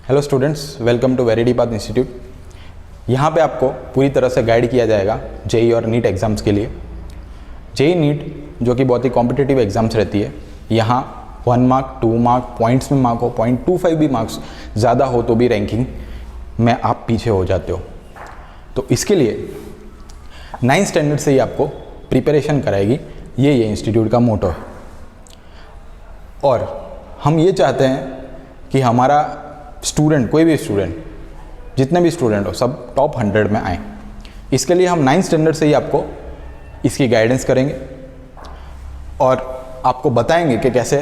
Hello students, welcome to Veridi path institute. यहाँ पे आपको पूरी तरह से गाइड किया जाएगा जेई और नीट एग्ज़ाम्स के लिए। जेई नीट जो कि बहुत ही कॉम्पिटिटिव एग्ज़ाम्स रहती है, यहाँ 1 मार्क 2 मार्क पॉइंट्स में मार्क हो, 0.25 भी मार्क्स ज़्यादा हो तो भी रैंकिंग में आप पीछे हो जाते हो। तो इसके लिए 9th स्टैंडर्ड से ही आपको प्रिपरेशन कराएगी, ये इंस्टीट्यूट का मोटो है। और हम ये चाहते हैं कि हमारा स्टूडेंट, कोई भी स्टूडेंट, जितने भी स्टूडेंट हो, सब टॉप 100 में आए। इसके लिए हम 9th स्टैंडर्ड से ही आपको इसकी गाइडेंस करेंगे और आपको बताएंगे कि कैसे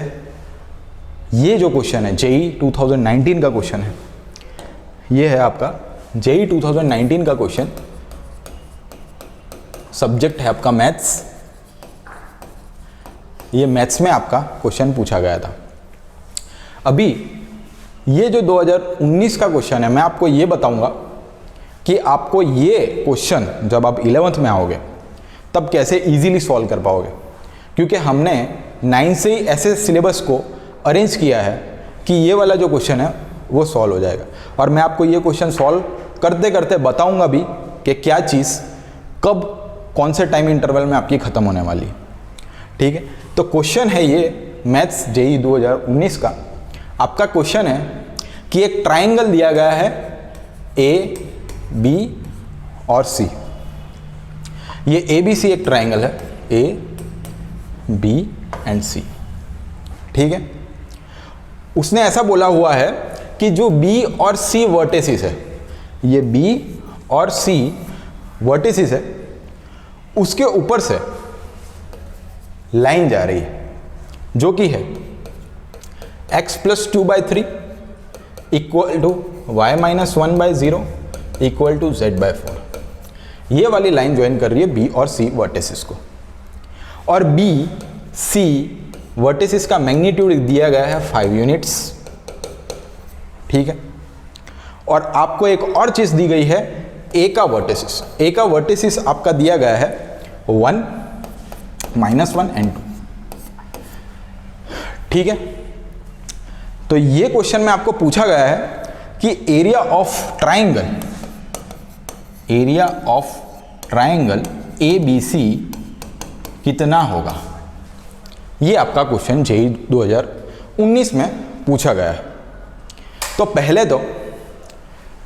ये जो क्वेश्चन है जेई 2019 का क्वेश्चन है, ये है आपका जेई 2019 का क्वेश्चन। सब्जेक्ट है आपका मैथ्स। ये मैथ्स में आपका क्वेश्चन पूछा गया था। अभी ये जो 2019 का क्वेश्चन है, मैं आपको ये बताऊंगा कि आपको ये क्वेश्चन जब आप 11th में आओगे तब कैसे इजीली सॉल्व कर पाओगे, क्योंकि हमने 9 से ही ऐसे सिलेबस को अरेंज किया है कि ये वाला जो क्वेश्चन है वो सॉल्व हो जाएगा। और मैं आपको ये क्वेश्चन सॉल्व करते करते बताऊंगा भी कि क्या चीज़ कब कौन से टाइम इंटरवल में आपकी ख़त्म होने वाली है। ठीक है, तो क्वेश्चन है ये मैथ्स जेई 2019 का। आपका क्वेश्चन है कि एक ट्राइंगल दिया गया है ए, बी और सी। ये ए बी सी एक ट्राइंगल है, ए, बी एंड सी। ठीक है, उसने ऐसा बोला हुआ है कि जो बी और सी वर्टिसेस है, ये बी और सी वर्टिसेस है, उसके ऊपर से लाइन जा रही है जो कि है x + 2/3 equal to y - 1/0 equal to z/4। ये वाली लाइन ज्वाइन कर रही है बी और सी वर्टिसेस को। और बी सी वर्टिसेस का मैग्नीट्यूड दिया गया है 5 यूनिट्स। ठीक है, और आपको एक और चीज दी गई है ए का वर्टिसेस। ए का वर्टिसेस आपका दिया गया है 1, -1 एंड 2। ठीक है, तो ये क्वेश्चन में आपको पूछा गया है कि area of triangle A B C कितना होगा। ये आपका क्वेश्चन जेई 2019 में पूछा गया है। तो पहले तो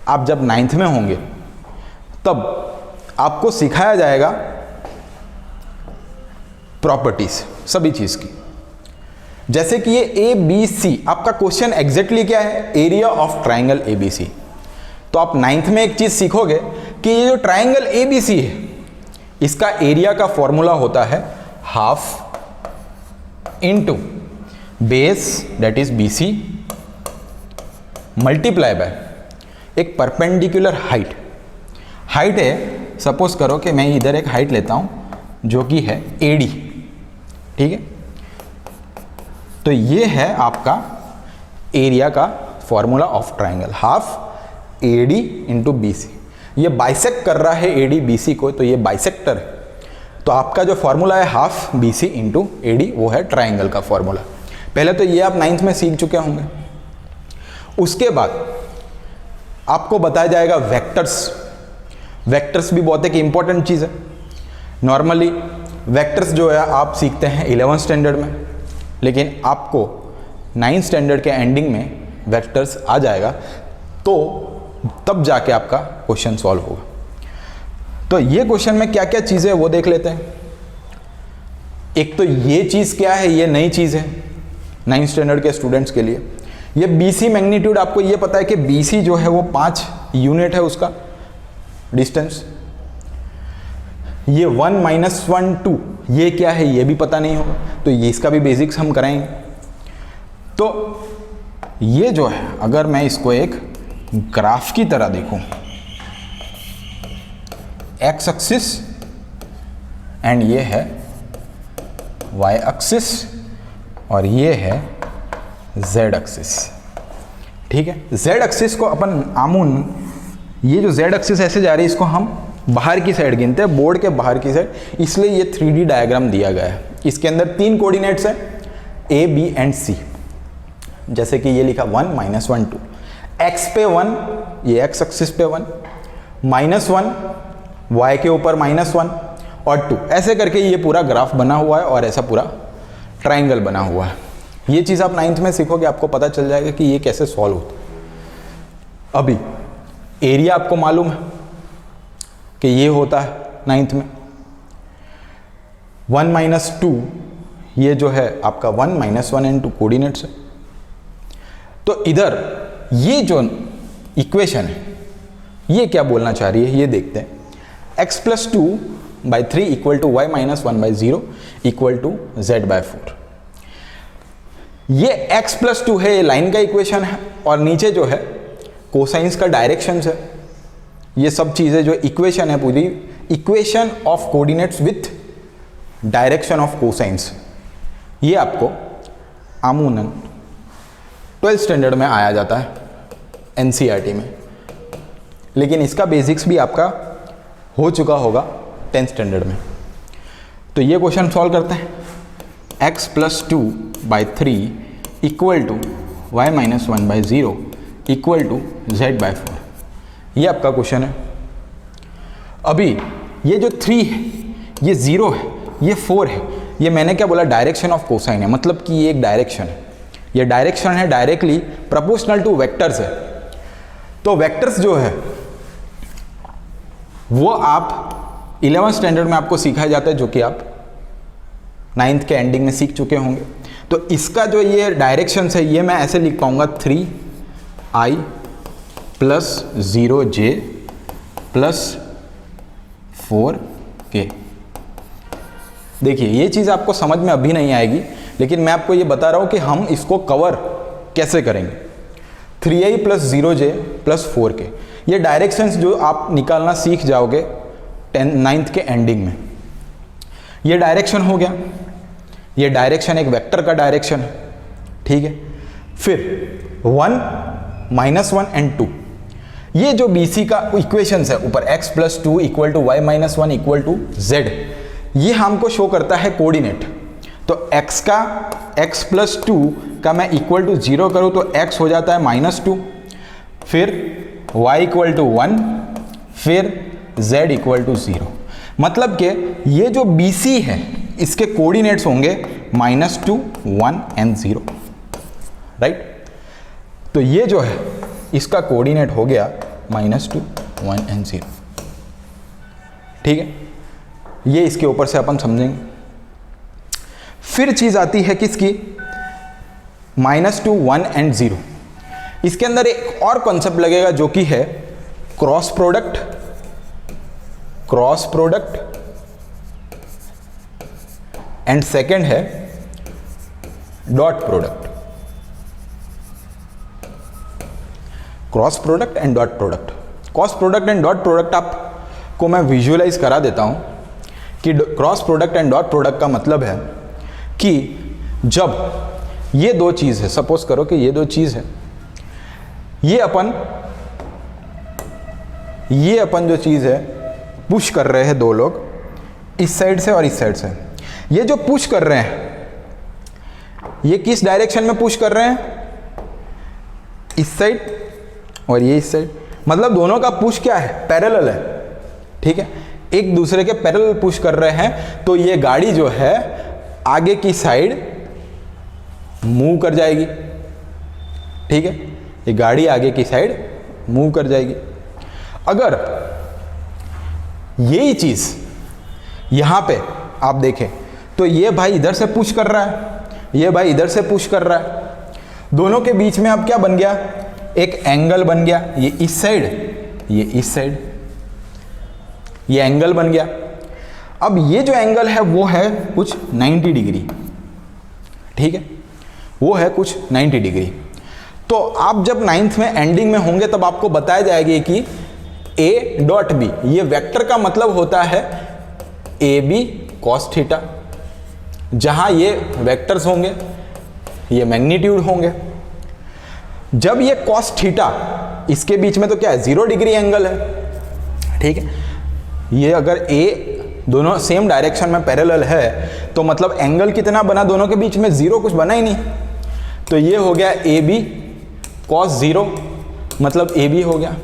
आप जब 9th में होंगे तब आपको सिखाया जाएगा प्रॉपर्टीज सभी चीज की। जैसे कि ये ए बी सी, आपका क्वेश्चन एग्जैक्टली क्या है, area of triangle A B C. तो आप 9th में एक चीज सीखोगे कि ये जो ट्राइंगल ए बी सी है, इसका एरिया का फॉर्मूला होता है half into base that is B C multiply by एक परपेंडिकुलर हाइट। हाइट है, सपोज करो कि मैं इधर एक हाइट लेता हूं जो कि है एडी। ठीक है, तो ये है आपका एरिया का formula of triangle, half AD into B C. ये बाइसेक्ट कर रहा है एडी बी सी को, तो ये बाइसेक्टर है। तो आपका जो फॉर्मूला है half B C into AD, वो है ट्राइंगल का फॉर्मूला। पहले तो ये आप 9th में सीख चुके होंगे। उसके बाद आपको बताया जाएगा वेक्टर्स। वेक्टर्स भी बहुत एक इंपॉर्टेंट चीज़ है। नॉर्मली वेक्टर्स जो है आप सीखते हैं 11th स्टैंडर्ड में, लेकिन आपको 9th स्टैंडर्ड के एंडिंग में वेक्टर्स आ जाएगा, तो तब जाके आपका क्वेश्चन सॉल्व होगा। तो ये क्वेश्चन में क्या क्या चीज़ें वो देख लेते हैं। एक तो ये चीज़ क्या है, ये नई चीज़ है 9th स्टैंडर्ड के स्टूडेंट्स के लिए। ये BC मैग्नीट्यूड, आपको ये पता है कि BC जो है वो 5 यूनिट है उसका डिस्टेंस। ये 1 - 1 2 ये क्या है ये भी पता नहीं होगा, तो ये इसका भी बेसिक्स हम कराएंगे। तो ये जो है, अगर मैं इसको एक ग्राफ की तरह देखूं, एक्स एक्सिस एंड ये है वाई एक्सिस और ये है जेड एक्सिस। ठीक है, जेड एक्सिस को अपन आमून, ये जो जेड एक्सिस ऐसे जा रही है इसको हम बाहर की साइड गिनते हैं, बोर्ड के बाहर की साइड, इसलिए ये 3D डायग्राम दिया गया है। इसके अंदर 3 कोऑर्डिनेट्स हैं A, B एंड C। जैसे कि ये लिखा 1 - 1 2। x पे 1, ये x एक्सिस पे 1, -1 y के ऊपर -1 और 2, ऐसे करके ये पूरा ग्राफ बना हुआ है और ऐसा पूरा ट्राइंगल बना हुआ है। ये चीज़ आप 9th में सीखोगे, आपको पता चल जाएगा कि ये कैसे सॉल्व होता है। अभी एरिया आपको मालूम है कि ये होता है 9th में 1 - 2, ये जो है आपका 1 - 1 and 2 कोऑर्डिनेट्स है। तो इधर ये जो इक्वेशन है ये क्या बोलना चाह रही है ये देखते हैं। x + 2/3 = y - 1/0 = z/4। ये x + 2 है, ये लाइन का इक्वेशन है और नीचे जो है कोसाइंस का डायरेक्शन है। ये सब चीज़ें जो इक्वेशन है पूरी equation of coordinates with direction of cosines, ये आपको अमूमन 12th स्टैंडर्ड में आया जाता है NCERT में, लेकिन इसका बेसिक्स भी आपका हो चुका होगा 10th स्टैंडर्ड में। तो ये क्वेश्चन सॉल्व करते हैं। x + 2/3 = y - 1/0 = z/4, ये आपका क्वेश्चन है। अभी ये जो 3 है, ये 0 है, ये 4 है, ये मैंने क्या बोला, डायरेक्शन ऑफ कोसाइन है, मतलब कि ये एक डायरेक्शन है। ये डायरेक्शन है डायरेक्टली प्रोपोर्शनल टू वेक्टर्स है। तो वेक्टर्स जो है वो आप 11th स्टैंडर्ड में आपको सिखाया जाता है, जो कि आप 9th के एंडिंग में सीख चुके होंगे। तो इसका जो ये डायरेक्शन है ये मैं ऐसे लिख पाऊंगा 3i + 0j + 4k। देखिए ये चीज़ आपको समझ में अभी नहीं आएगी, लेकिन मैं आपको ये बता रहा हूँ कि हम इसको कवर कैसे करेंगे। 3i + 0j + 4k, ये डायरेक्शंस जो आप निकालना सीख जाओगे 9th के एंडिंग में। ये डायरेक्शन हो गया, ये डायरेक्शन एक वेक्टर का डायरेक्शन है, ठीक है। फिर 1 - 1 and 2, ये जो BC का इक्वेशंस है ऊपर x + 2 = y - 1 = z, ये हमको शो करता है कोऑर्डिनेट। तो x + 2 का मैं = 0 करूँ तो x हो जाता है -2, फिर y = 1, फिर z = 0। मतलब कि ये जो BC है इसके कोऑर्डिनेट्स होंगे -2, 1 and 0, राइट। तो ये जो है इसका कोऑर्डिनेट हो गया -2, 1 and 0, ठीक है। ये इसके ऊपर से अपन समझेंगे। फिर चीज आती है किसकी, -2, 1 and 0। इसके अंदर एक और कॉन्सेप्ट लगेगा जो कि है क्रॉस प्रोडक्ट एंड सेकंड है dot product. Cross product and dot product, cross product and dot product आपको मैं विजुअलाइज करा देता हूं कि cross product and dot product का मतलब है कि जब ये दो चीज़ है, सपोज करो कि ये दो चीज़ है, ये अपन जो चीज़ है पुश कर रहे हैं दो लोग इस साइड से और इस साइड से। ये जो पुश कर रहे हैं ये किस डायरेक्शन में पुश कर रहे हैं, इस साइड और ये इस साइड। मतलब दोनों का पुश क्या है, पैरेलल है, ठीक है, एक दूसरे के पैरेलल पुश कर रहे हैं। तो ये गाड़ी जो है आगे की साइड मूव कर जाएगी, ठीक है, ये गाड़ी आगे की साइड मूव कर जाएगी। अगर यही चीज यहां पे आप देखें तो ये भाई इधर से पुश कर रहा है, ये भाई इधर से पुश कर रहा है, दोनों के बीच में अब क्या बन गया, एक एंगल बन गया, ये इस साइड ये इस साइड, ये एंगल बन गया। अब ये जो एंगल है वो है कुछ 90 डिग्री, ठीक है, वो है कुछ 90 डिग्री। तो आप जब 9th में एंडिंग में होंगे तब आपको बताया जाएगा कि ए डॉट बी, ये वेक्टर का मतलब होता है ए बी कॉस थीटा। जहां ये वेक्टर्स होंगे ये मैग्नीट्यूड होंगे। जब ये कॉस थीटा, इसके बीच में तो क्या है, 0 डिग्री एंगल है, ठीक है। ये अगर ए दोनों सेम डायरेक्शन में पैरेलल है तो मतलब एंगल कितना बना दोनों के बीच में, 0, कुछ बना ही नहीं। तो ये हो गया ए बी कॉस 0 मतलब ए बी हो गया,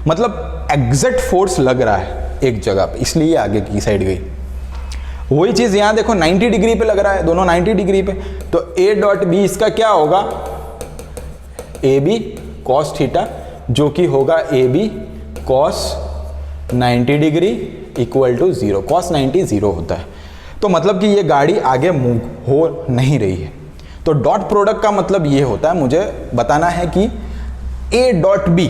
मतलब एग्जैक्ट फोर्स लग रहा है एक जगह पे, इसलिए ये आगे की साइड गई। वही चीज़ यहाँ देखो 90 डिग्री पे लग रहा है, दोनों 90 डिग्री पे, तो ए डॉट बी इसका क्या होगा, ए बी कॉस थीटा, जो कि होगा A B cos 90 degree equal to 0। Cos 90 0 होता है, तो मतलब कि ये गाड़ी आगे मूव हो नहीं रही है। तो डॉट प्रोडक्ट का मतलब ये होता है, मुझे बताना है कि ए डॉट बी,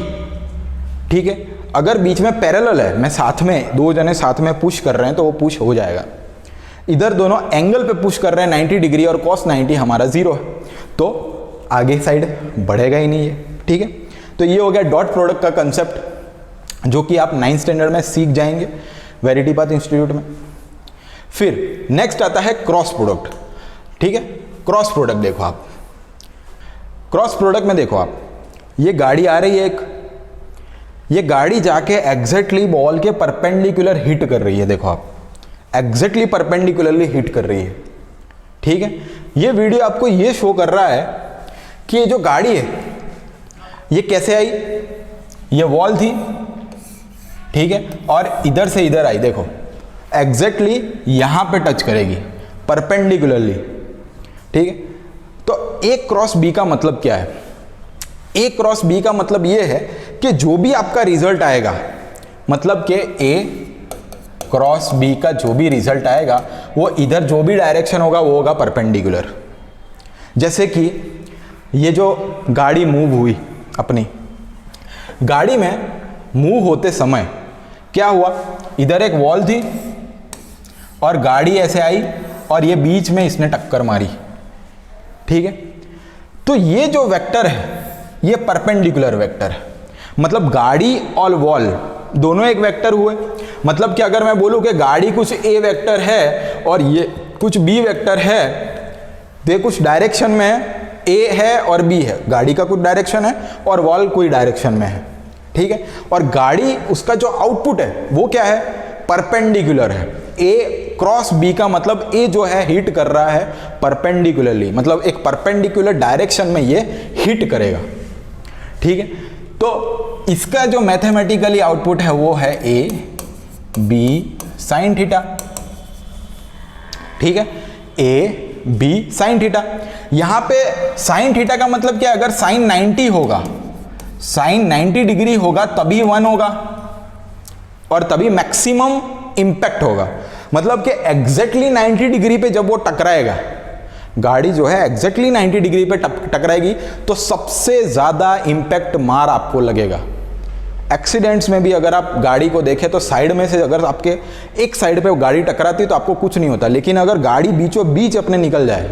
ठीक है, अगर बीच में पैरेलल है, मैं साथ में, दो जने साथ में पुश कर रहे हैं तो वो पुश हो जाएगा। इधर दोनों एंगल पे पुश कर रहे हैं 90 डिग्री और cos 90 हमारा 0 है, तो आगे साइड बढ़ेगा ही नहीं है, ठीक है। तो ये हो गया डॉट प्रोडक्ट का कंसेप्ट, जो कि आप 9th स्टैंडर्ड में सीख जाएंगे वेरिटी पाथ इंस्टीट्यूट में। फिर नेक्स्ट आता है क्रॉस प्रोडक्ट, ठीक है। क्रॉस प्रोडक्ट देखो आप, क्रॉस प्रोडक्ट में देखो आप, ये गाड़ी आ रही है एक, ये गाड़ी जाके एग्जैक्टली बॉल के परपेंडिकुलर हिट कर रही है, देखो आप, एग्जैक्टली परपेंडिकुलरली हिट कर रही है, ठीक है। ये वीडियो आपको ये शो कर रहा है कि ये जो गाड़ी है ये कैसे आई, ये वॉल थी, ठीक है, और इधर से इधर आई, देखो एग्जैक्टली यहां पे टच करेगी परपेंडिकुलरली, ठीक है। तो ए क्रॉस बी का मतलब क्या है, ए क्रॉस बी का मतलब ये है कि जो भी आपका रिजल्ट आएगा, मतलब कि ए क्रॉस बी का जो भी रिजल्ट आएगा वो इधर जो भी डायरेक्शन होगा वो होगा परपेंडिकुलर। जैसे कि ये जो गाड़ी मूव हुई, अपनी गाड़ी में मूव होते समय क्या हुआ, इधर एक वॉल थी और गाड़ी ऐसे आई और ये बीच में इसने टक्कर मारी, ठीक है। तो ये जो वेक्टर है ये परपेंडिकुलर वेक्टर है, मतलब गाड़ी और वॉल दोनों एक वेक्टर हुए। मतलब कि अगर मैं बोलूं कि गाड़ी कुछ ए वेक्टर है और ये कुछ बी वेक्टर है, तो कुछ डायरेक्शन में है, ए है और बी है, गाड़ी का कुछ डायरेक्शन है और वॉल कोई डायरेक्शन में है, ठीक है। और गाड़ी उसका जो आउटपुट है वो क्या है, परपेंडिकुलर है। ए क्रॉस बी का मतलब ए जो है हिट कर रहा है परपेंडिकुलरली, मतलब एक परपेंडिकुलर डायरेक्शन में ये हिट करेगा, ठीक है। तो इसका जो मैथमेटिकली आउटपुट है वो है ए बी साइन थीटा, ठीक है, ए बी साइन थीटा। यहां पे साइन थीटा का मतलब क्या है, अगर साइन 90 होगा, साइन 90 डिग्री होगा तभी 1 होगा और तभी मैक्सिमम इंपैक्ट होगा। मतलब कि एग्जैक्टली 90 डिग्री पे जब वो टकराएगा, गाड़ी जो है एग्जैक्टली 90 डिग्री पे टकराएगी तो सबसे ज्यादा इंपैक्ट मार आपको लगेगा। एक्सीडेंट्स में भी अगर आप गाड़ी को देखें तो साइड में से अगर आपके एक साइड पे गाड़ी टकराती है तो आपको कुछ नहीं होता, लेकिन अगर गाड़ी बीचों बीच अपने निकल जाए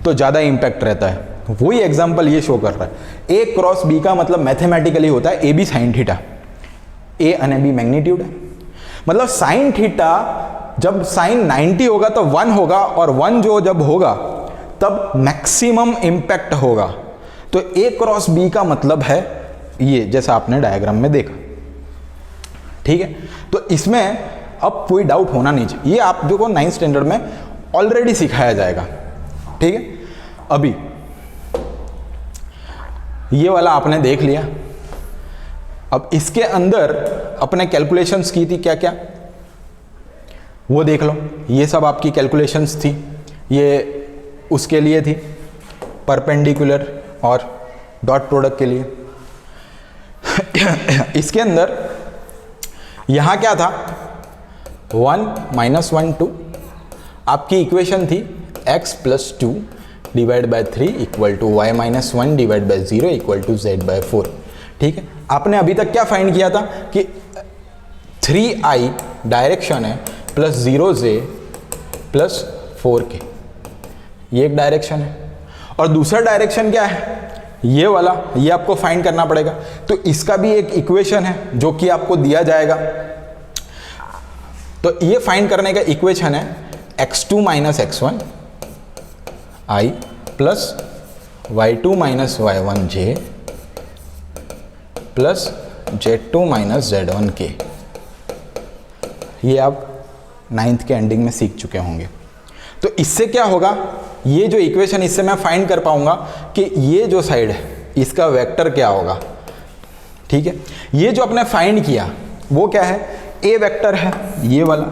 तो ज़्यादा इंपैक्ट रहता है। वही एग्जांपल ये शो कर रहा है। ए क्रॉस बी का मतलब मैथमेटिकली होता है ए बी साइन थीटा, ए अने बी मैग्नीट्यूड है। मतलब साइन थीटा जब साइन 90 होगा तो 1 होगा और 1 जो जब होगा तब मैक्सिमम इंपैक्ट होगा। तो ए क्रॉस बी का मतलब है ये, जैसा आपने डायग्राम में देखा, ठीक है। तो इसमें अब कोई डाउट होना नहीं चाहिए, ये आप जो को 9th स्टैंडर्ड में ऑलरेडी सिखाया जाएगा, ठीक है। अभी ये वाला आपने देख लिया, अब इसके अंदर अपने कैलकुलेशंस की थी क्या क्या वो देख लो। ये सब आपकी कैलकुलेशंस थी, ये उसके लिए थी परपेंडिकुलर और डॉट प्रोडक्ट के लिए। इसके अंदर यहां क्या था, 1 - 1 2, आपकी इक्वेशन थी x + 2 / 3 = y - 1 / 0 = z/4, ठीक है। आपने अभी तक क्या फाइंड किया था कि 3i डायरेक्शन है प्लस 0j प्लस 4k, ये एक डायरेक्शन है। और दूसरा डायरेक्शन क्या है, ये वाला, ये आपको फाइंड करना पड़ेगा। तो इसका भी एक इक्वेशन है जो कि आपको दिया जाएगा। तो ये फाइंड करने का इक्वेशन है x2 - x1 i plus y2 - y1 j plus z2 - z1 k। ये आप 9th के एंडिंग में सीख चुके होंगे। तो इससे क्या होगा, ये जो इक्वेशन, इससे मैं फाइंड कर पाऊंगा कि ये जो साइड है इसका वेक्टर क्या होगा, ठीक है। ये जो आपने फाइंड किया वो क्या है, ए वेक्टर है, ये वाला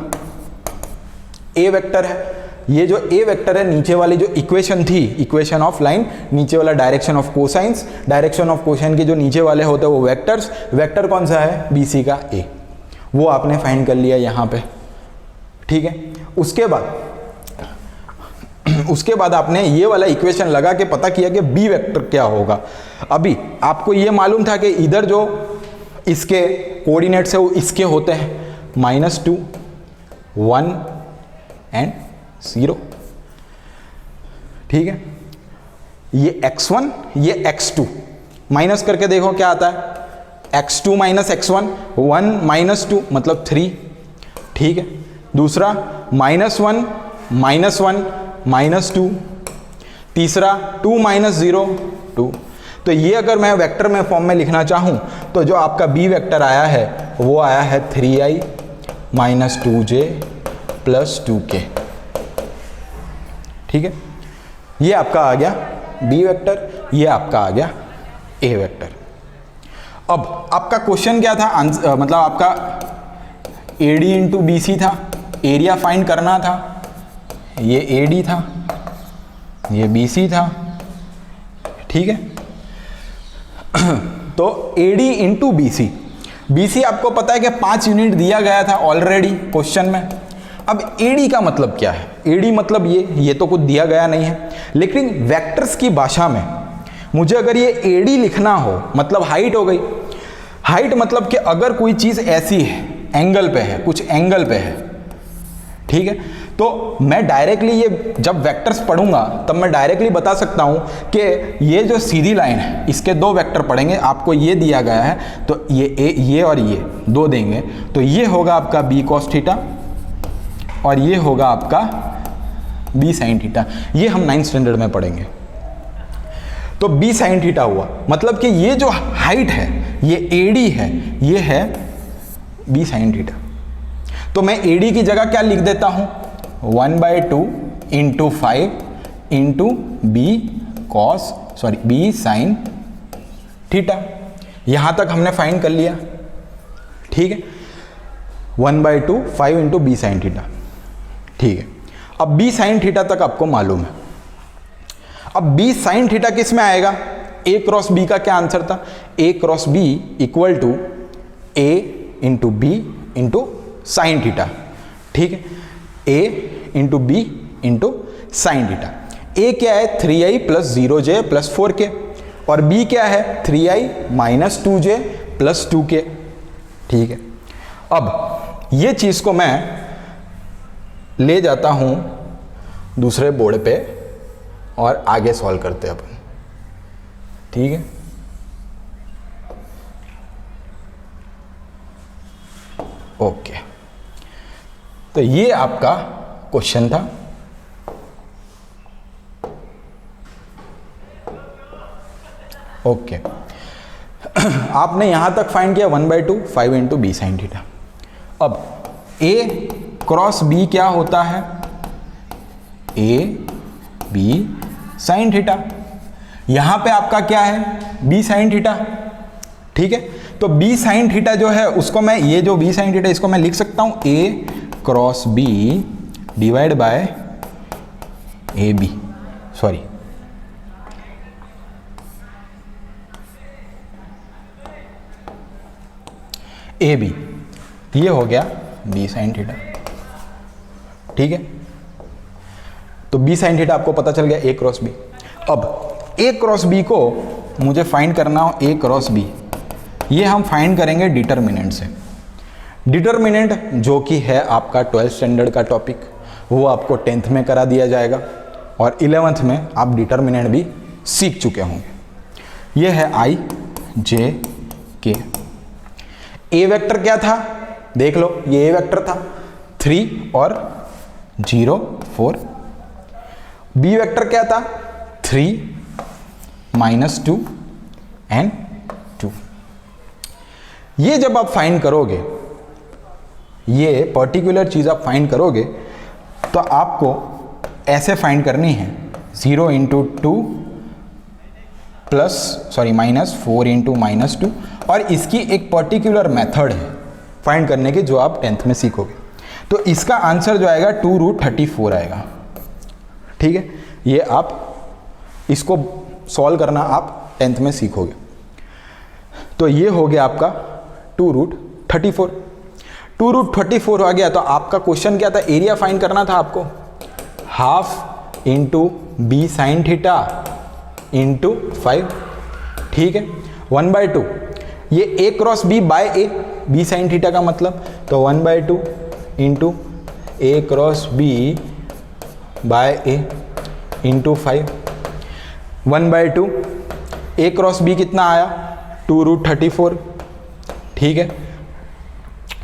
ए वेक्टर है। ये जो ए वेक्टर है, नीचे वाली जो इक्वेशन थी, इक्वेशन ऑफ लाइन, नीचे वाला direction of cosines, direction of cosine के जो नीचे वाले होते हैं वो वेक्टर्स, वेक्टर कौन सा है, BC का ए, वो आपने फाइंड कर लिया यहाँ पे, ठीक है। उसके बाद आपने ये वाला इक्वेशन लगा के पता किया कि बी वेक्टर क्या होगा। अभी आपको ये मालूम था कि इधर जो इसके कोऑर्डिनेट्स है वो इसके होते हैं -2, 1 एंड 0, ठीक है। ये x1 ये x2, माइनस करके देखो क्या आता है, x2 माइनस x1, 1 -2 मतलब 3, ठीक है। दूसरा -1 -1 -2, तीसरा 2 - 0 2। तो ये अगर मैं वेक्टर में फॉर्म में लिखना चाहूँ तो जो आपका बी वेक्टर आया है वो आया है 3i - 2j + 2k, ठीक है। ये आपका आ गया बी वेक्टर, ये आपका आ गया ए वेक्टर। अब आपका क्वेश्चन क्या था, मतलब आपका AD × BC था, एरिया फाइंड करना था, ये AD था, ये BC था, ठीक है। तो AD × BC, BC आपको पता है कि 5 यूनिट दिया गया था ऑलरेडी क्वेश्चन में। अब AD का मतलब क्या है, AD मतलब ये तो कुछ दिया गया नहीं है, लेकिन वेक्टर्स की भाषा में मुझे अगर ये AD लिखना हो मतलब हाइट हो गई। हाइट मतलब कि अगर कोई चीज़ ऐसी है, एंगल पे है, कुछ एंगल पे है, ठीक है, तो मैं डायरेक्टली ये जब वेक्टर्स पढ़ूंगा तब मैं डायरेक्टली बता सकता हूँ कि ये जो सीधी लाइन है इसके 2 वेक्टर पढ़ेंगे, आपको ये दिया गया है तो ये और ये 2 देंगे, तो ये होगा आपका B cos थीटा और ये होगा आपका B sin थीटा। ये हम 9th स्टैंडर्ड में पढ़ेंगे। तो B sin थीटा हुआ, मतलब कि ये जो हाइट है ये AD है, ये है B sin थीटा। तो मैं AD की जगह क्या लिख देता हूँ, 1/2 × 5 × B sin थीटा। यहाँ तक हमने फाइंड कर लिया, ठीक है। 1/2 5 × B sin थीटा, ठीक है। अब B sin थीटा तक आपको मालूम है। अब B sin थीटा किस में आएगा, A क्रॉस B का क्या आंसर था, A cross B = A × B × sin theta, ठीक है। A × B × sin theta. A क्या है 3i + 0j + 4k और B क्या है 3i - 2j + 2k, ठीक है। अब ये चीज़ को मैं ले जाता हूँ दूसरे बोर्ड पे और आगे सॉल्व करते हैं अपन, ठीक है। ओके, तो ये आपका क्वेश्चन था। ओके, आपने यहां तक फाइंड किया 1/2 5 × B sin थीटा। अब A क्रॉस B क्या होता है, A B sin थीटा। यहां पे आपका क्या है B sin थीटा, ठीक है। तो B sin थीटा जो है उसको मैं, ये जो B sin थीटा इसको मैं लिख सकता हूं A cross B / AB, sorry AB, ये हो गया B sin थीटा, ठीक है। तो B sin थीटा आपको पता चल गया A क्रॉस B। अब A क्रॉस B को मुझे फाइंड करना हो, A क्रॉस B, ये हम फाइंड करेंगे डिटर्मिनेंट से। डिटर्मिनेंट जो कि है आपका 12th स्टैंडर्ड का टॉपिक, वो आपको 10th में करा दिया जाएगा और 11th में आप डिटर्मिनेंट भी सीख चुके होंगे। ये है I J K। A vector क्या था, देख लो, ये ए वेक्टर था 3 और 0 4। बी वेक्टर क्या था 3 - 2 एंड 2। ये जब आप फाइंड करोगे, ये पर्टिकुलर चीज आप फाइंड करोगे तो आपको ऐसे फाइंड करनी है 0 × 2 -4 × -2 और इसकी एक पर्टिकुलर मेथड है फाइंड करने की जो आप 10th में सीखोगे। तो इसका आंसर जो आएगा 2√34 आएगा। ठीक है, ये आप इसको सॉल्व करना आप 10th में सीखोगे। तो ये हो गया आपका 2√34। 2√34 आ गया तो आपका क्वेश्चन क्या था, एरिया फाइंड करना था आपको। Half into B sine theta into 5। ठीक है, 1/2 ये a cross b by a, b sine theta का मतलब, तो 1/2 into a cross b by a into 5। 1/2 a cross b कितना आया, 2√34। ठीक है,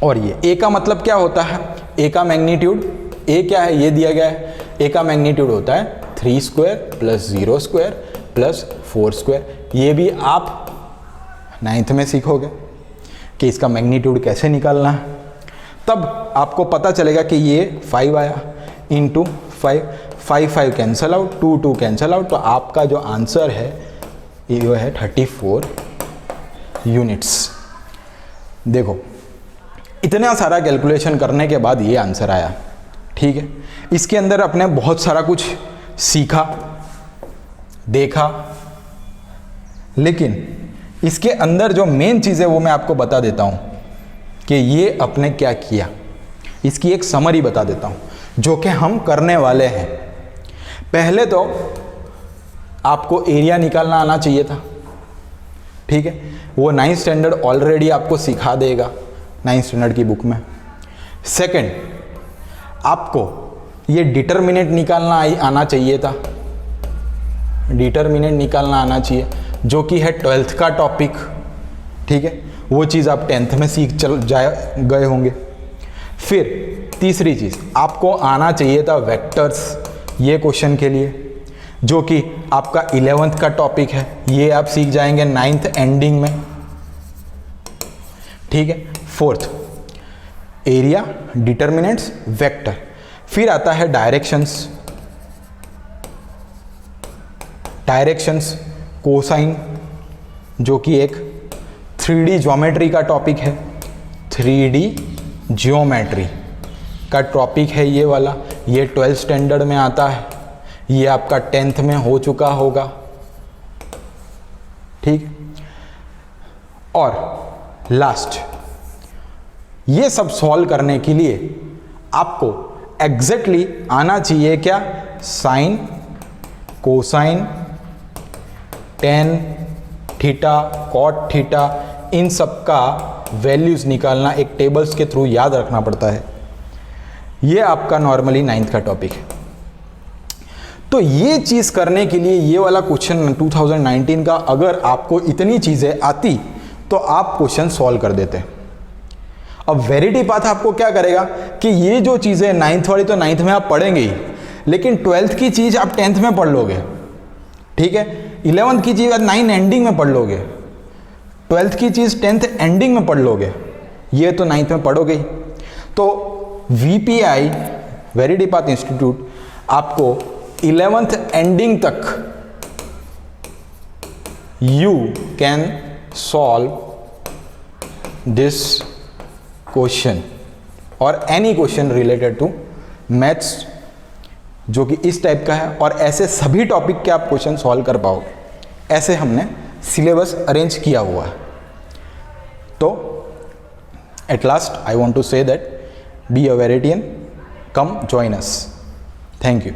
और ये a का मतलब क्या होता है, a का मैग्नीट्यूड, a क्या है ये दिया गया है, a का मैग्नीट्यूड होता है 3² + 0² + 4²। ये भी आप 9th में सीखोगे कि इसका मैग्नीट्यूड कैसे निकालना है। तब आपको पता चलेगा कि ये 5 आया into 5, 5 cancel out, 2 cancel out, तो आपका जो आंसर है ये है 34 यूनिट्स। देखो इतना सारा कैलकुलेशन करने के बाद ये आंसर आया। ठीक है, इसके अंदर अपने बहुत सारा कुछ सीखा, देखा, लेकिन इसके अंदर जो मेन चीज़ है वो मैं आपको बता देता हूँ कि ये अपने क्या किया। इसकी एक समरी बता देता हूँ जो कि हम करने वाले हैं। पहले तो आपको एरिया निकालना आना चाहिए था। ठीक है, वो 9th स्टैंडर्ड ऑलरेडी आपको सिखा देगा 9th स्टैंडर्ड की बुक में। सेकंड, आपको ये डिटर्मिनेंट निकालना आना चाहिए था, डिटर्मिनेंट निकालना आना चाहिए जो कि है 12th का टॉपिक। ठीक है, वो चीज़ आप 10th में सीख गए होंगे। फिर तीसरी चीज़ आपको आना चाहिए था वेक्टर्स, ये क्वेश्चन के लिए, जो कि आपका 11th का टॉपिक है। ये आप सीख जाएंगे 9th एंडिंग में। ठीक है, फोर्थ एरिया, डिटर्मिनेंट्स, वेक्टर। फिर आता है डायरेक्शंस, डायरेक्शंस, कोसाइन, जो कि एक 3D ज्योमेट्री का टॉपिक है। 3D ज्योमेट्री का टॉपिक है ये वाला, ये 12th स्टैंडर्ड में आता है, ये आपका 10th में हो चुका होगा। ठीक, और लास्ट, ये सब सॉल्व करने के लिए आपको एग्जैक्टली आना चाहिए क्या, sine, cosine, tan theta, cot theta, इन सब का वैल्यूज निकालना एक टेबल्स के थ्रू याद रखना पड़ता है। ये आपका नॉर्मली 9th का टॉपिक है। तो ये चीज़ करने के लिए ये वाला क्वेश्चन 2019 का अगर आपको इतनी चीज़ें आती तो आप क्वेश्चन सॉल्व कर देते। अब वेरिटी पाथ आपको क्या करेगा कि ये जो चीज़ें 9th वाली तो 9th में आप पढ़ेंगे ही, लेकिन 12th की चीज़ आप 10th में पढ़ लोगे। ठीक है, 11th की चीज़ 9 एंडिंग में पढ़ लोगे, 12th की चीज़ 10th एंडिंग में पढ़ लोगे, ये तो 9th में पढ़ोगे ही। तो VPI वेरिटी पाथ इंस्टीट्यूट आपको 11th एंडिंग तक you can solve this question और any question related to maths जो कि इस टाइप का है, और ऐसे सभी टॉपिक के आप क्वेश्चन सॉल्व कर पाओगे। ऐसे हमने सिलेबस अरेंज किया हुआ है। तो at last I want to say that be a Veritian, come join us. Thank you.